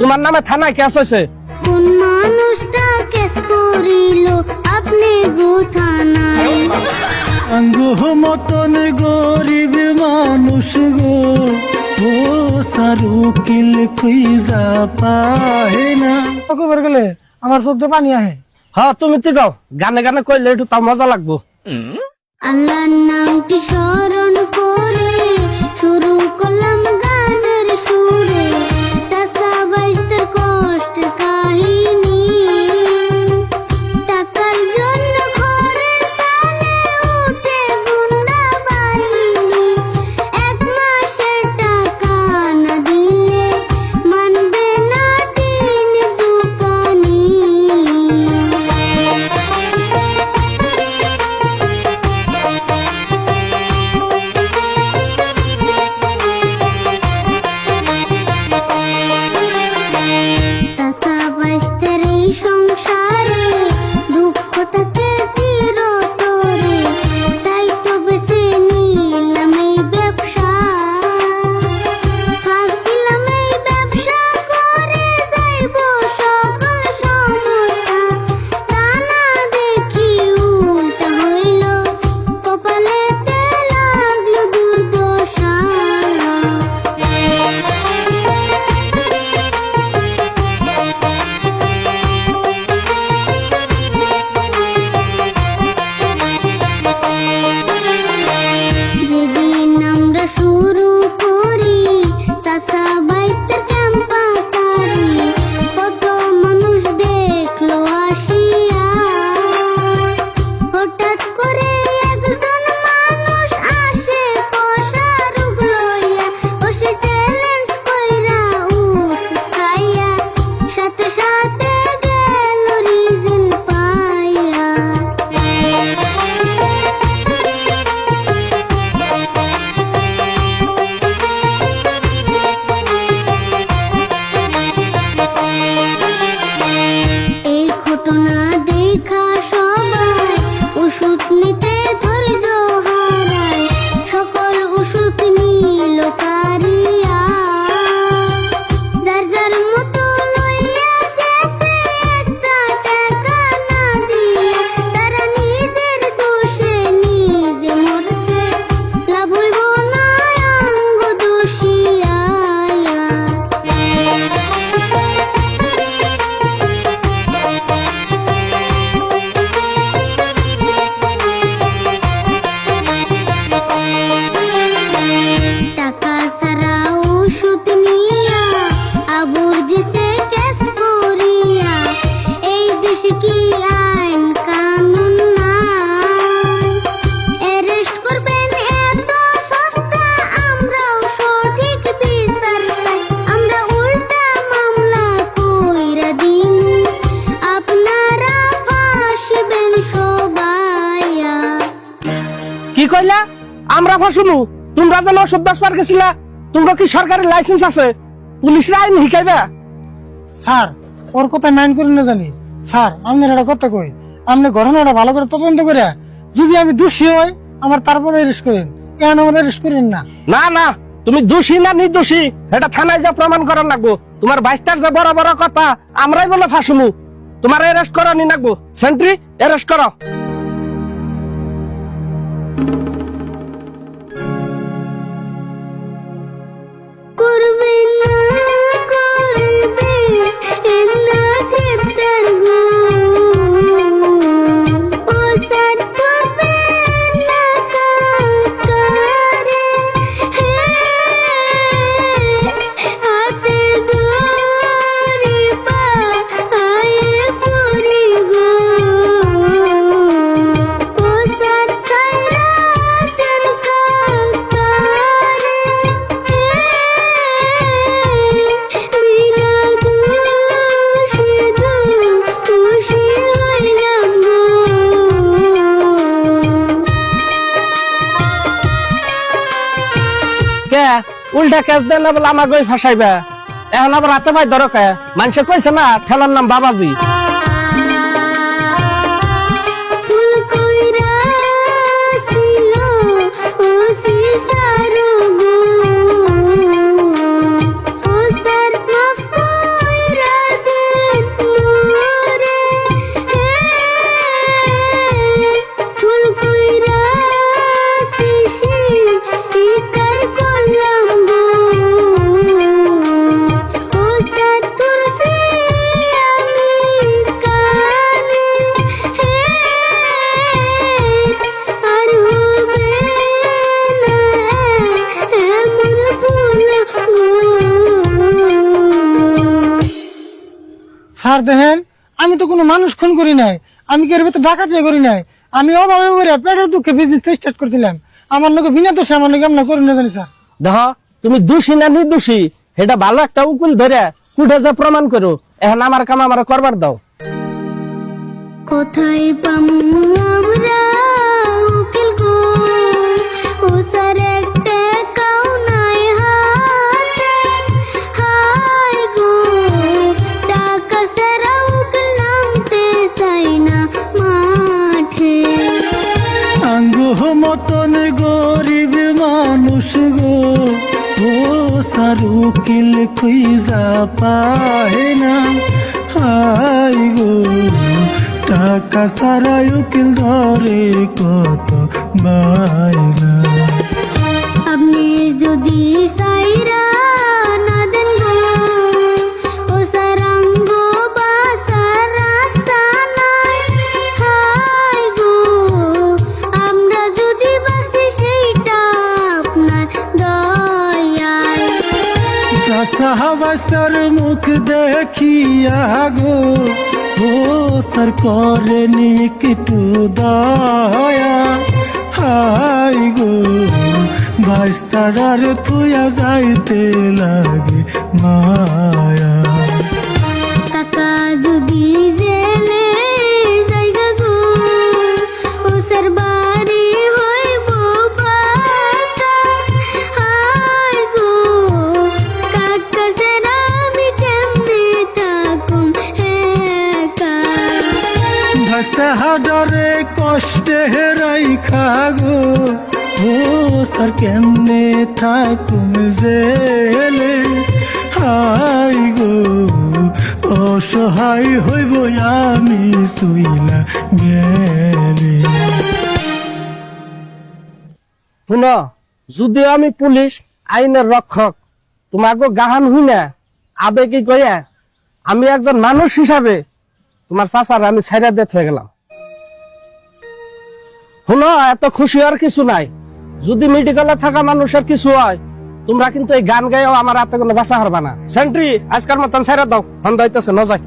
তোমার নামে থানায় কেস হয়েছে। কোন মানুষটা কেস করিল আপনি গো থানায়? আঙ্গুহ মতন গরিব মানুষ গো, ও সারুকিল খুঁজা পায় না। কবার গেলে আমার চোখে পানি আহে। হ্যাঁ তুমি তো গাও, গানে গানে কইলে একটু তাও মজা লাগবো। আল্লাহর নামটি স্মরণ করে শুরু করলাম গানের সুরে, চাচা বাইস্তার কষ্টের কাহিনী, টাকার জন্য ঘরের চালে উঠে গুন্ডা বাহিনী, এক মাসের টাকা না দিলে মানবে না দিন দোকানি। চাচা বাইস্তার এই সংসারে দুঃখ থাকে চিরতরে, তাই তো বেছে নিলাম এই ব্যবসা, ভাবছিলাম এই ব্যবসা করে যাইব সকল সমস্যা, তা না দেখি উল্টা হইল, কপালেতে লাগলো দুর্দশা। যেদিন আমরা শুরু করি চাচা বাইস্তার ক্যাম্পাসারি, কত মানুষ দেখলো আসিয়া, হঠাৎ করে একজন মানুষ আসে কষা রোগ লইয়া, ও সে চ্যালেঞ্জ কইরা ওষুধ খাইয়া, সাথে সাথে গেল রিজেল্ট পাইয়া। এই ঘটনা দেখা সবাই ওষুধ নিতে ধৈর্য হারায়, সকল ওষুধ নিল কারিয়া, যার যার মতো লইয়া গেছে একটা টাকা না দিয়া, তারা নিজের দোষে নিজে মরছে, লাভ হইব না অঙ্গ দোষিয়া। টাকা সারা ওষুধ নিয়া আবুর দিছে কেস করিয়া, এই দেশে কি আইন কানুন নাই, অ্যারেস্ট করবেন এত সস্তা, আমরাও সঠিক বিচার চাই, আমরা উল্টা মামলা কইরা দিন, আপনারা ফাঁসবেন সবাইয়া। কি কইলা? আমরা ফাঁসুমু? তোমরা যেন ওষুধ বেচবার গেছিলা, তোমরা কি সরকারি লাইসেন্স আছে? পুলিশরা আইন শিখাইবা? স্যার ওর কথা মাইন্ড করি না জানি। স্যার আমি একটা কথা কই, আপনি ঘটনাটা ভালো করে তদন্ত করে যদি আমি দোষী হই আমার তারপরে অ্যারেস্ট করেন, কেন আমার অ্যারেস্ট করেন না। না না, তুমি দোষী না নির্দোষী এটা থানায় যা প্রমাণ করার লাগবো। তোমার বাইস্তার যে বড় বড় কথা আমরাই বলে ফাঁসুমু, তোমার অ্যারেস্ট করা নি লাগবো। সেন্ট্রি অ্যারেস্ট করো। করবে না করবে না গ্রেপ্তার গো, ও স্যার করবে না কাকারে, হাতে ধরে পায়ে পড়ি গো, ও স্যার ছাইরা দেন কাকারে, বিনা দোষে দোষী হইলাম গো। কে উল্টা কেস দেন না বলে আমাকে ফাঁসাইবা? এখন আবার হাতে ভাই ধরো কে? মানুষে কইছে না ঠেলার নাম বাবাজি। ফুল কইরা ছিল ও সিসারো গো, স্যার দেখেন, আমি তো কোনো মানুষ খুন করি নাই, আমি কি এর ভিতরে ডাকাতি করি নাই, আমি অভাবে করে পেটের দুঃখে বিজনেস স্টার্ট করছিলাম। আমার লোকে বিনা দোষে আমার লোকে আমরা করি না জানি স্যার। দেখো তুমি দোষী না নির্দোষী এটা ভালো একটা উকিল ধরে কুঠে যা প্রমাণ করো। এখন আমার কাম আমার করবার দাও। কোথায় পামু আমরা উকিল গো, ও স্যার একটা কাউ নাই হাতে, হায় গো টাকা সারা উকিল নামতে চাই না মাঠে। আঙ্গুহ মতন গরিব মানুষ গো, ও স্যার উকিল খুঁজা পায় না। হাই গো টাকা সারা উকিল ধরে কত বায়না। আপনি যদি সাইরা না দেন গো, ও সারাঙ্গ বাসার রাস্তা নাই, হায় গো আমরা যদি বাসি সেইটা আপনার দয়ায়। সাহাবাস্তার মুখ দেখিয়া গো, ও স্যার করেনি একটু দয়া। হাই গো বাইস্তার তুইয়া যাইতে লাগে মায়া। টাকা যদি জেলে জায়গা গো, ও স্যার বাড়ি হইব পাকা, হায় গো কাকা স্যার আমি কেমনে থাকুম একা। ভাস্তা হাডরে কষ্টে হেরাই খাগো, ও স্যার কেমনে থাকুম জেলে। হাই গো অসহায় হইব আমি শুইলা গেলে। শুনো, যদি আমি পুলিশ আইনের রক্ষক তোমাকে গাহান হই না আবেগে কইয়া আমি একজন মানুষ হিসাবে তোমার চাচার আমি ছাইরা দিয়ে হয়ে গেলাম। শুনো, এত খুশি আর কিছু নাই। যদি মেডিকেলে থাকা মানুষের কিছু হয় তোমরা কিন্তু এই গান গাইও আমার হাতে কোনো বাঁচা হারবা না। সেন্ট্রি আজকার মতন ছাইরা দাও, সন্ধ্যা হইতেছে ন যায়।